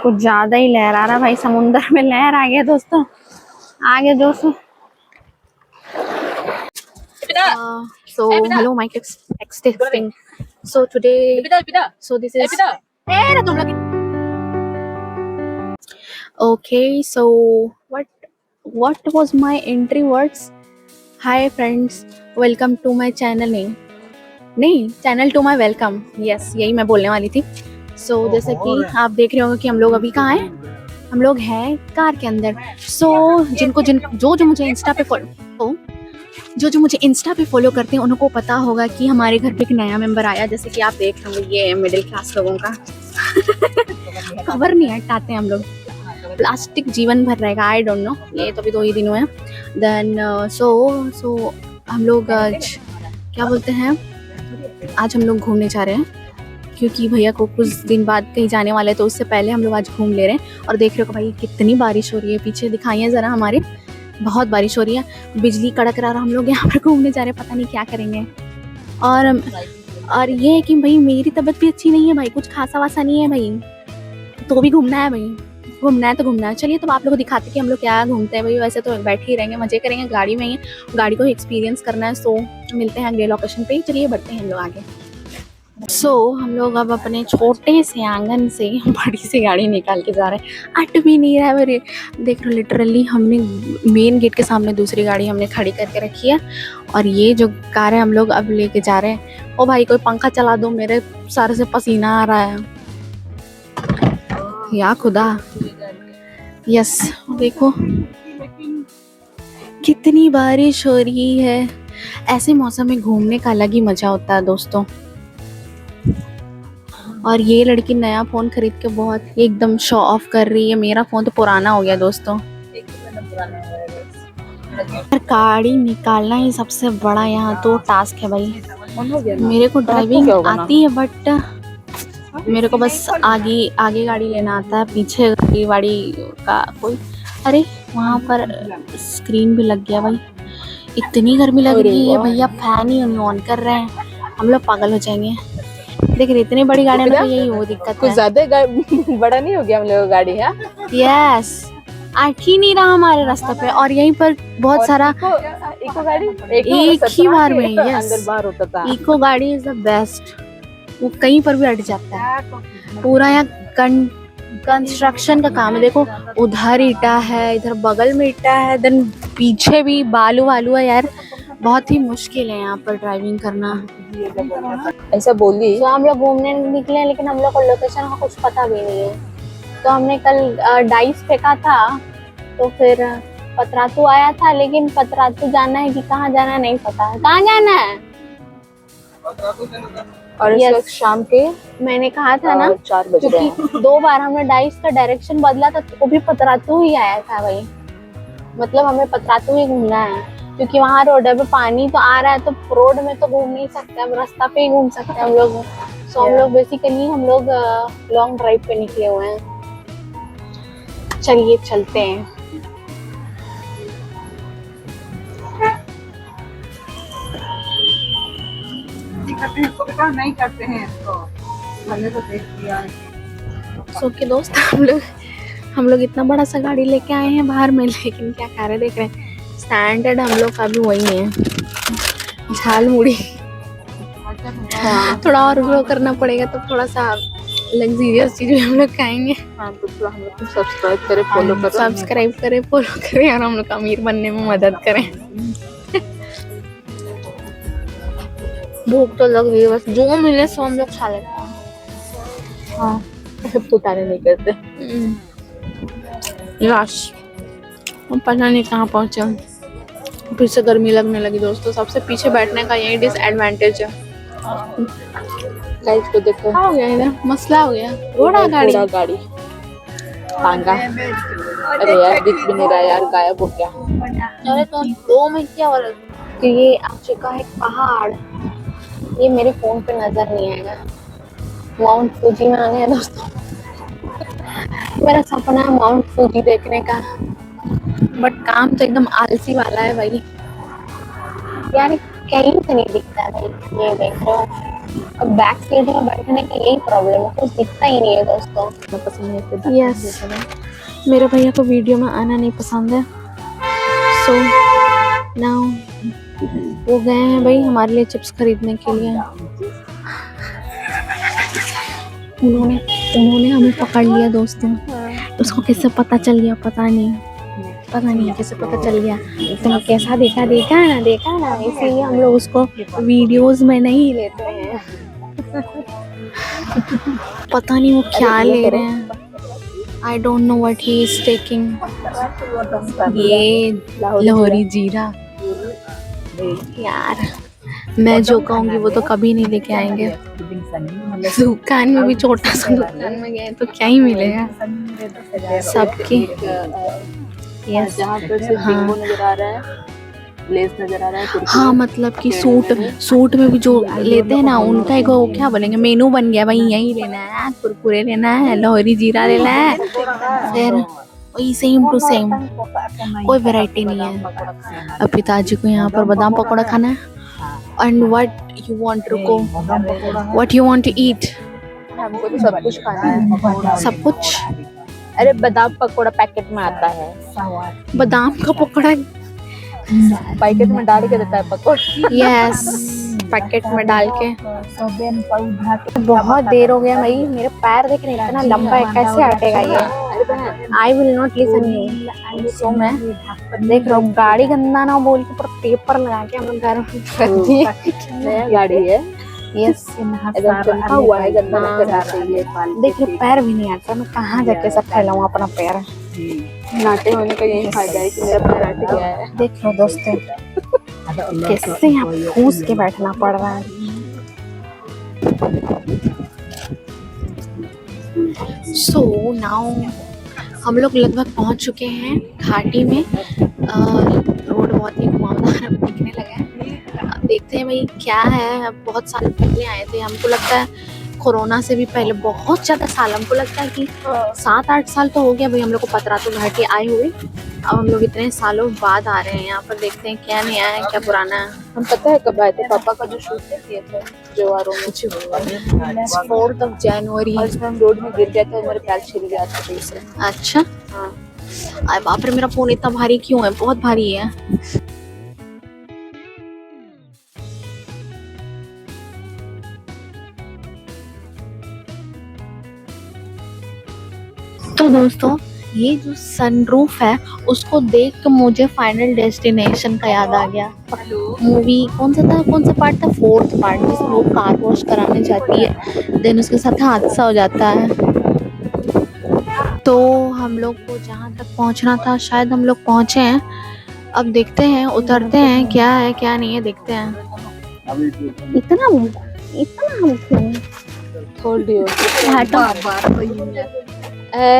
कुछ ज्यादा ही लहर आ रहा भाई, समुंदर में लहर आ गया दोस्तों, आगे दोस्तों। So hello my texting. So today, so this is okay. So what was my entry words? Hi friends, welcome to my channel. नहीं channel to my welcome, yes यही मैं बोलने वाली थी। सो जैसे कि आप देख रहे होंगे कि हम लोग अभी कहाँ हैं, हम लोग हैं कार के अंदर। जो मुझे इंस्टा पे फॉलो करते हैं उनको पता होगा कि हमारे घर पे एक नया मेंबर आया। जैसे कि आप देख रहे होंगे ये मिडिल क्लास लोगों का कवर नहीं हटाते हम लोग, प्लास्टिक जीवन भर रहेगा। आई डोंट नो, ये तो अभी 2 ही दिन हुए हैं। देन सो हम लोग आज क्या बोलते हैं, आज हम लोग घूमने जा रहे हैं क्योंकि भैया को कुछ दिन बाद कहीं जाने वाले हैं, तो उससे पहले हम लोग आज घूम ले रहे हैं। और देख रहे हो भाई कितनी बारिश हो रही है, पीछे दिखाइए ज़रा हमारे, बहुत बारिश हो रही है, बिजली कड़क रहा। हम लोग यहाँ पर घूमने जा रहे हैं, पता नहीं क्या करेंगे। और ये है कि भाई मेरी तबीयत भी अच्छी नहीं है भाई, कुछ खासा वासा नहीं है भाई, तो भी घूमना है भाई, घूमना है तो घूमना है। चलिए तो आप लोगों को दिखाते हैं कि हम लोग क्या घूमते हैं भाई। वैसे तो बैठे ही रहेंगे, मजे करेंगे, गाड़ी में ही गाड़ी को एक्सपीरियंस करना है। सो मिलते हैं अगले लोकेशन पे। चलिए बढ़ते हैं हम लोग आगे। सो हम लोग अब अपने छोटे से आंगन से बड़ी सी गाड़ी निकाल के जा रहे हैं। अट भी नहीं रहा है मेरे, देख रहे हो लिटरली हमने मेन गेट के सामने दूसरी गाड़ी हमने खड़ी करके रखी है, और ये जो कार है हम लोग अब लेके जा रहे हैं। ओ भाई कोई पंखा चला दो, मेरे सर से पसीना आ रहा है या खुदा। यस देखो कितनी बारिश हो रही है। ऐसे मौसम में घूमने का अलग ही मजा होता है दोस्तों। और ये लड़की नया फोन खरीद के बहुत एकदम शो ऑफ कर रही है। मेरा फोन तो पुराना हो गया दोस्तों। गाड़ी निकालना ही सबसे बड़ा यहाँ तो टास्क है भाई। मेरे को ड्राइविंग आती है बट मेरे को बस आगे गाड़ी लेना आता है, पीछे गाड़ी का कोई। अरे वहाँ पर स्क्रीन भी लग गया भाई। इतनी गर्मी लग रही है भैया, फैन ही ऑन कर रहे हैं, हम लोग पागल हो जाएंगे। देख रहे इतनी बड़ी गाड़ी में तो यही हो दिक्कत है। कुछ ज्यादा बड़ा नहीं हो गया हम लोग गाड़ी है। यस आठ ही नहीं रहा हमारे रास्ते पे, और यहीं पर बहुत सारा इको गाड़ी एक ही बार में। यस अंदर बाहर होता था। इको गाड़ी इज द बेस्ट, वो कहीं पर भी अट जाता है। पूरा यहाँ कंस्ट्रक्शन का काम है। देखो उधर ईटा है, इधर बगल में ईटा है, देन पीछे भी बालू है यार। बहुत ही मुश्किल है यहाँ पर ड्राइविंग करना। ऐसा बोली तो हम लोग घूमने निकले, लेकिन हम लोग को लोकेशन का कुछ पता भी नहीं है। तो हमने कल डाइस फेंका था, तो फिर पतरातू आया था, लेकिन पतरातू जाना है कि कहाँ जाना है नहीं पता है। कहाँ जाना है? और इस वक्त शाम के मैंने कहा था ना 4 बज रहे हैं। क्योंकि 2 बार हमने डाइस का डायरेक्शन बदला था, तो वो भी पतरातू ही आया था भाई। मतलब हमें पतरातू ही घूमना है, क्योंकि वहाँ रोड पे पानी तो आ रहा है, तो रोड में तो घूम नहीं सकते, हम रास्ता पे ही घूम सकते हैं हम लोग। सो हम लोग बेसिकली लॉन्ग ड्राइव पे निकले हुए हैं। चलिए चलते हैं। नहीं करते हैं तो मैंने तो देख लिया। सो के दोस्त हम लोग इतना बड़ा सा गाड़ी लेके आए हैं बाहर में, लेकिन क्या कर रहे देख रहे हैं, स्टैंडर्ड हम लोग का भी वही है, झाल मुड़ी। थोड़ा और ग्रो करना पड़ेगा तो थोड़ा सा लग्जरियस चीज हम लोग खाएंगे। हाँ तो हम लोग सब्सक्राइब करें, फॉलो करें और हम लोग अमीर बनने में मदद करें। भूख तो लग रही है, बस जो मिले सो हम लोग खा लेते हैं। हाँ पुताने नहीं करते। यस पता नहीं कहाँ पहुँचे, फिर से गर्मी लगने लगी दोस्तों। सबसे पीछे बैठने का यही डिसएडवांटेज है। गाइस को देखो हो गया इधर मसला हो गया। घोड़ा गाड़ी टांगा। अरे यार दिख भी नहीं रहा यार, गायब हो गया। अरे तो 2 में क्या हो रहा है कि ये आ चुका है पहाड़, ये मेरे फोन पे नजर नहीं आएगा। माउंट फूजी में आ गए दोस्तों। मेरा सपना है माउंट फूजी देखने का, बट काम तो एकदम आलसी वाला है भाई। यार कहीं से नहीं दिखता है भाई, ये देख रहे हो अब बैक सीट में बैठने का यही प्रॉब्लम है, कुछ दिखता ही नहीं है दोस्तों। पसंद है यस, मेरे भैया को वीडियो में आना नहीं पसंद है। सो नाउ वो गए हैं भाई हमारे लिए चिप्स खरीदने के लिए। उन्होंने हमें पकड़ लिया दोस्तों। उसको कैसे पता चल गया पता नहीं कैसे पता चल गया। तो कैसा देखा ना, इसीलिए हम लोग उसको वीडियोस में नहीं लेते हैं। पता नहीं वो क्या ले रहे हैं। I don't know what he is taking. ये लाहौरी जीरा यार, मैं जो कहूँगी वो तो कभी नहीं लेके आएंगे। दुकान में भी छोटा सा दुकान में गए तो क्या ही मिलेगा सबके। यस, जहाँ पर सिर्फ बिंगो नजर आ रहा है, लेस नजर आ रहा है। हाँ मतलब कि सूट में भी जो लेते हैं ना, उनका एक वो क्या बोलेंगे मेनू बन गया भाई, यही लेना है, कुरकुरे लेना है, लाहौरी जीरा लेना है, फिर वही सेम टू सेम, कोई वैरायटी नहीं है। अब पिताजी को यहाँ पर बादाम पकौड़ा खाना है। एंड व्हाट यू वांट रुको, what you want to eat? हमको तो सब कुछ खाना है, सब कुछ। अरे बादाम पकौड़ा पैकेट में आता है, बादाम का पकौड़ा पैकेट में डाल के देता है पकौड़ा। यस, पैकेट में डाल के। बहुत देर हो गया भाई, मेरे पैर देख रहे हैं इतना लंबा है, कैसे हटेगा ये? I will not listen you. So मैं देख रहा हूँ गाड़ी गंदा ना बोल के पूरा पेपर लगा के हम लोग घर में कर दिए। नया गाड़ी है। यस, एकदम चमका हुआ है, गंदा नहीं करना चाहिए। देख रहे पैर भी नहीं आता, मैं कहाँ जाके सब फैलाऊं अपना पैर। नाटे होने का यही फायदा है कि मेरा पैर हट गया है। देख लो दोस्तों कैसे यहाँ फूस के बैठना पड़ रहा है। सो नाउ हम लोग लगभग पहुंच चुके हैं घाटी में। रोड बहुत ही घुमावदार अब दिखने लगा है। अब देखते हैं भाई क्या है। अब बहुत साल पहले आए थे, हमको लगता है कोरोना से भी पहले बहुत ज़्यादा साल, हमको लगता है कि 7-8 साल तो हो गया भाई हम लोग को पतरातू घाटी आए हुए। अब हम लोग इतने सालों बाद आ रहे हैं यहाँ पर, देखते हैं क्या नया है क्या पुराना है। हम पता है कब आए थे? पापा का जो शूटिंग किए थे जवारों में, 4 जनवरी। हम रोड में गिर गए थे, मेरे पैर छिल गया था फिर से। अच्छा, हाँ। अरे बाप रे, मेरा फोन इतना भारी क्यों है? बहुत भारी है। तो दोस्तों ये जो सनरूफ है उसको देख के मुझे फाइनल डेस्टिनेशन का याद आ गया। मूवी कौन सा पार्ट था? 4th पार्ट, जिसमें वो कार वॉश कराने जाती है, देन उसके साथ हादसा हो जाता है। तो हम लोग को जहाँ तक पहुँचना था शायद हम लोग पहुँचे हैं। अब देखते हैं, उतरते हैं, क्या है क्या नहीं है देखते हैं। इतना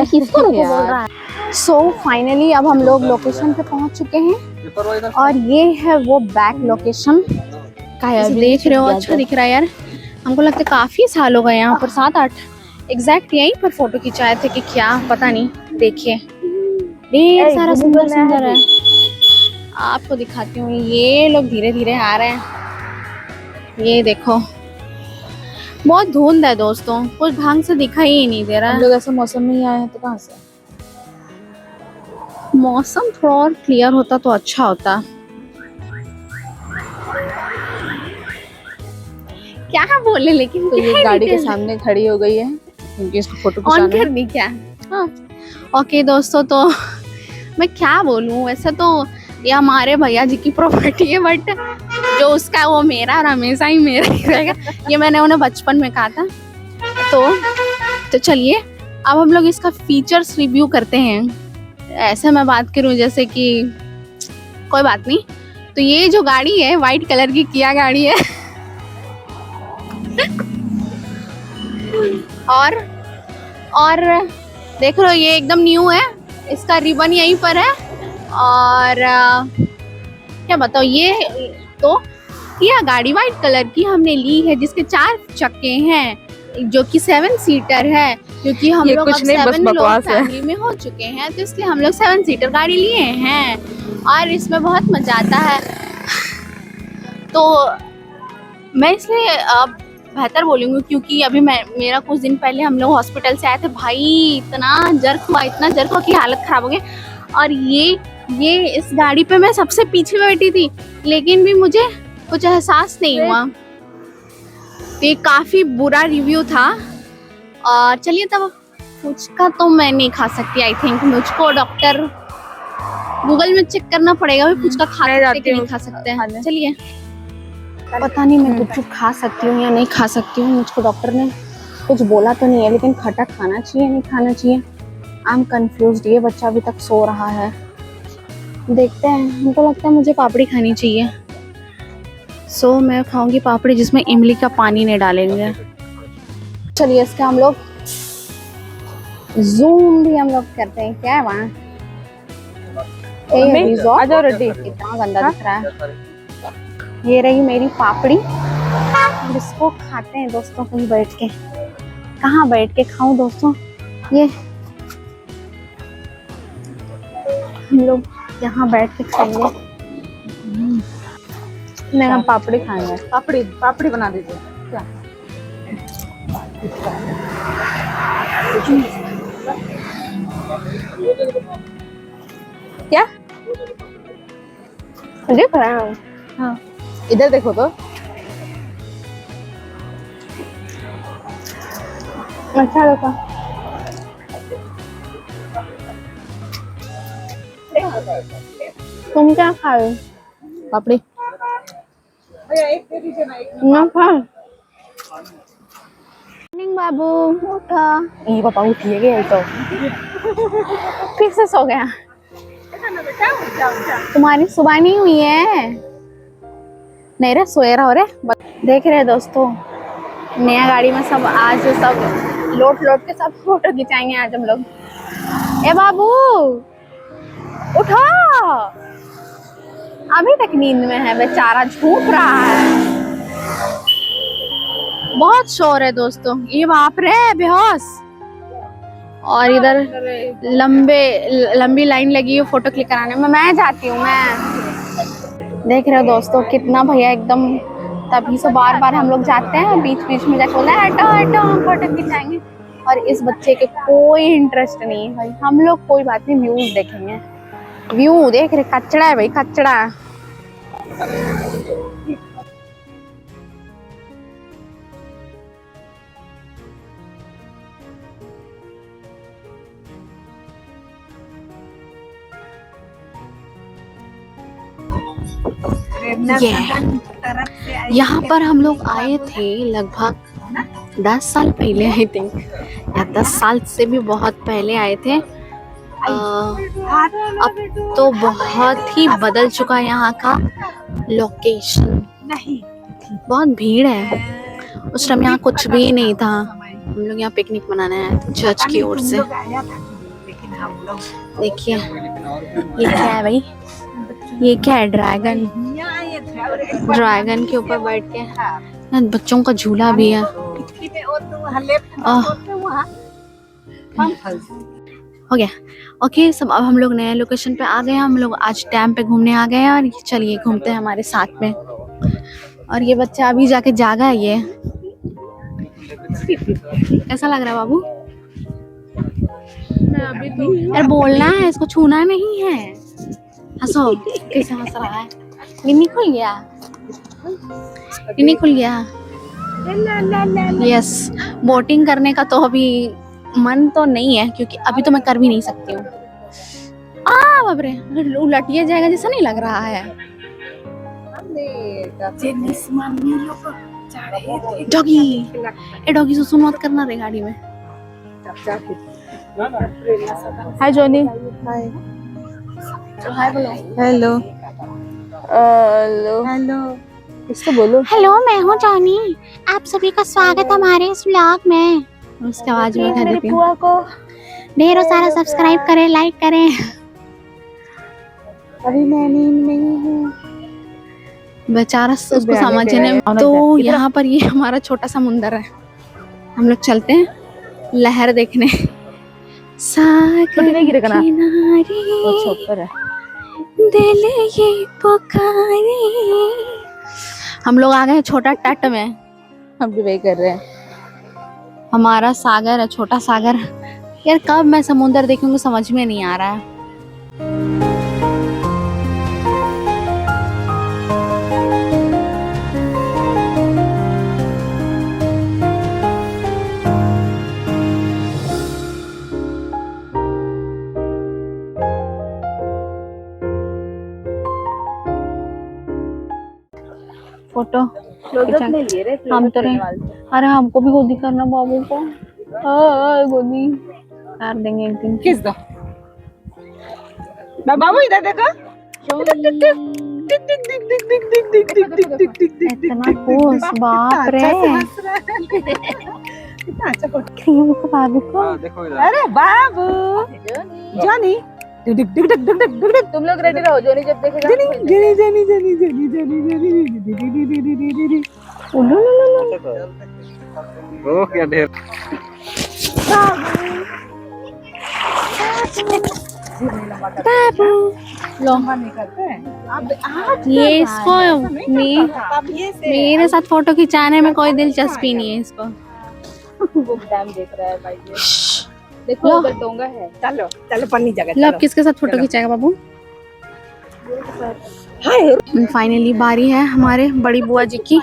किसको बोल रहा है? सो फाइनली अब हम लोग लोकेशन पे पहुंच चुके हैं और ये है वो बैक लोकेशन का। देख रहे हो, अच्छा दिख रहा है यार। हमको लगता है काफी साल हो गए यहाँ पर, 7-8 एग्जैक्ट यहीं पर फोटो खिंचाए थे कि क्या पता नहीं। देखिए ढेर सारा सुंदर सुंदर है, आपको दिखाती हूँ। ये लोग धीरे धीरे आ रहे हैं, ये देखो। बहुत धुंध है दोस्तों, कुछ ढंग से दिखाई ही नहीं दे रहा हम है। लोग ऐसे मौसम में ही आए हैं तो कहाँ से? मौसम थोड़ा और क्लियर होता तो अच्छा होता। क्या बोले लेकिन तो ये गाड़ी के सामने खड़ी हो गई है क्योंकि इसको फोटो ऑन खिंचाना कर दी क्या? हाँ ओके दोस्तों, तो मैं क्या बोलूँ, वैसे तो ये हमारे भैया जी की प्रॉपर्टी है, बट जो उसका है वो मेरा और हमेशा ही मेरा ही रहेगा। ये मैंने उन्हें बचपन में कहा था। तो चलिए अब हम लोग इसका फीचर्स रिव्यू करते हैं। ऐसे मैं बात करूं जैसे कि कोई बात नहीं। तो ये जो गाड़ी है वाइट कलर की किया गाड़ी है और देख लो ये एकदम न्यू है, इसका रिबन यहीं पर है। और क्या बताओ, ये तो यह गाड़ी वाइट कलर की हमने ली है जिसके 4 चक्के हैं, जो कि 7 सीटर है, क्योंकि हम लोग अब 7 लोग फैमिली में हो चुके हैं, तो इसलिए हम लोग 7 सीटर गाड़ी लिए हैं और इसमें बहुत मजा आता है। तो मैं इसलिए अब बेहतर बोलूँगी, क्योंकि अभी मेरा कुछ दिन पहले हम लोग हॉस्पिटल से आए थे भाई, इतना जर्क हुआ कि हालत ख़राब हो गई। और ये इस गाड़ी पे मैं सबसे पीछे बैठी थी, लेकिन भी मुझे कुछ एहसास नहीं हुआ। ये काफ़ी बुरा रिव्यू था। और चलिए, तब फुचका तो मैं नहीं खा सकती, आई थिंक मुझको डॉक्टर गूगल में चेक करना पड़ेगा भी फुचका खा सकते कि नहीं खा सकते हैं। चलिए, पता नहीं मैं गुपचुप खा सकती हूँ या नहीं खा सकती हूँ, मुझको डॉक्टर ने कुछ बोला तो नहीं है, लेकिन खट्टा खाना चाहिए नहीं खाना चाहिए, आई एम कंफ्यूज्ड। ये बच्चा अभी तक सो रहा है, देखते हैं। हमको लगता है मुझे पापड़ी खानी चाहिए, सो मैं खाऊंगी पापड़ी जिसमें इमली का पानी नहीं डालेंगे। चलिए, इसका हम लोग जूम भी हम लोग करते हैं। क्या है वहाँ? इतना गंदा दिख रहा है। ये रही मेरी पापड़ी, इसको खाते हैं दोस्तों कहीं बैठ के। कहाँ बैठ के खाऊं दोस्तों? ये हम लोग यहाँ बैठ के खाएंगे। नहीं, हम पापड़ी खाएंगे। पापड़ी बना दीजिए। क्या देख रहे हैं? हाँ, इधर देखो तो। अच्छा लगा। तुम क्या खाए? पापड़ी ना खा। मॉर्निंग बाबू, उठा। ये पापा उठिए गए तो फिर से सो गया। तुम्हारी सुबह नहीं हुई है? नहीं रे, सोए रहो रे। देख रहे दोस्तों, नया गाड़ी में सब आज सब लोट के सब फोटो खिंचाएंगे आज हम लोग। ए बाबू उठो, अभी तक नींद में है बेचारा, झूक रहा है। बहुत शोर है दोस्तों, ये बाप रे बेहोश। और इधर लंबी लाइन लगी है फोटो क्लिक कराने में। मैं जाती हूँ। मैं देख रहे हो दोस्तों, कितना भैया एकदम, तभी से बार हम लोग जाते हैं, बीच में जाके बोला हटो हम फोटो खिंचाएंगे। और इस बच्चे के कोई इंटरेस्ट नहीं है भाई। हम लोग कोई बात नहीं, व्यूज देखेंगे। व्यू देख रहे, कचड़ा है भाई, कचड़ा। यहाँ पर हम लोग आए थे लगभग 10 साल पहले, आई थिंक, या 10 साल से भी बहुत पहले आए थे। अब तो बहुत ही बदल चुका है यहाँ का लोकेशन, बहुत भीड़ है। उस टाइम यहाँ कुछ भी नहीं था। हम लोग यहाँ पिकनिक मनाने आए थे चर्च की ओर से। देखिए ये क्या है भाई, ये क्या है? ड्रैगन के ऊपर बैठ के बच्चों का झूला भी है। हो गया ओके सब। अब हम लोग नए लोकेशन पे आ गए हैं। हम लोग आज डैम पे घूमने आ गए हैं, और चलिए घूमते हैं हमारे साथ में। और ये बच्चा अभी जाके जागा है। ये कैसा लग रहा है बाबू? यार बोलना है, इसको छूना नहीं है। हंसो, कैसे हंस रहा है? गिन्नी खुल गया। यस, बोटिंग करने का तो अभी मन तो नहीं है, क्योंकि अभी तो मैं कर भी नहीं सकती हूँ। बाप रे, उलटिया जाएगा जैसा नहीं लग रहा है। डॉगी सुसु मत करना रे गाड़ी में। हाय जॉनी। हाय बोलो। हेलो इसको बोलो। हेलो, मैं हूँ जॉनी, आप सभी का स्वागत है हमारे इस व्लॉग में। उसकी आवाज में कह देती हूँ, ढेरों सारा सब्सक्राइब करें, लाइक करें। अभी मैं नींद नहीं हूँ बेचारा, उसको समझने। तो यहाँ पर ये हमारा छोटा सा समुंदर है, हम लोग चलते हैं लहर देखने। सागर किनारे दिल ये पुकारे। हम लोग आ गए छोटा तट में, हम भी वही कर रहे हैं। हमारा सागर है, छोटा सागर। यार कब मैं समुंदर देखूंगी समझ में नहीं आ रहा है। फोटो नहीं लिए रे, हम तो नहीं। अरे हमको भी गोदी करना बाबू को। गोदी कर देंगे एक दिन। किस दो बाबू, इधर देखो। इतना पोस, बाप रे। क्रीम को बाबू को। अरे बाबू जॉनी, तुम लोग रेडी रहो, जॉनी जब देखेगा। ओ क्या ढेर। बाबू लो, ये इसको मेरे साथ फोटो खिंचाने में कोई दिलचस्पी नहीं है इसको। वो टाइम देख रहा है भाई। देखो उधर डोंगा है। चलो चलो पन्नी जगह। लो, अब किसके साथ फोटो खिंचाएगा बाबू? फाइनली बारी है हमारे बड़ी बुआ जी की।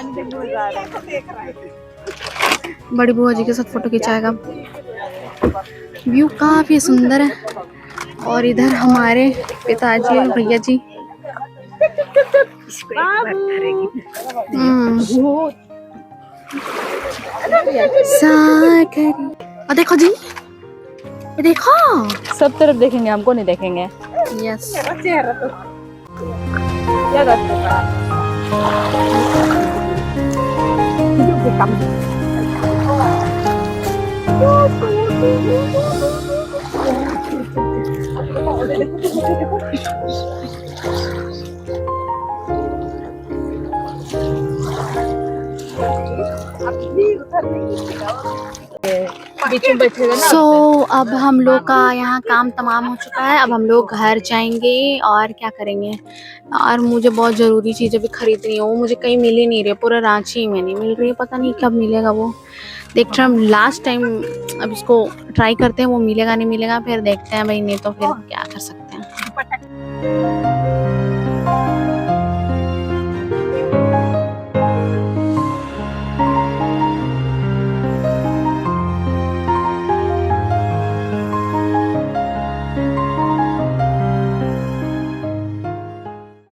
बड़ी बुआ जी के साथ फोटो खिंचाएगा। व्यू काफी सुंदर है। और इधर हमारे पिताजी और भैया जी। और देखो जी, ये देखो, सब तरफ देखेंगे, हमको नहीं देखेंगे। यस। क्या करते हो? सो अब हम लोग का यहाँ काम तमाम हो चुका है। अब हम लोग घर जाएंगे और क्या करेंगे। और मुझे बहुत ज़रूरी चीज़ें भी खरीदनी है, वो मुझे कहीं मिल ही नहीं रही, पूरा रांची में नहीं मिल रही है। पता नहीं कब मिलेगा वो, देखते हैं हम लास्ट टाइम। अब इसको ट्राई करते हैं, वो मिलेगा नहीं मिलेगा, फिर देखते हैं भाई, नहीं तो फिर क्या कर सकते हैं।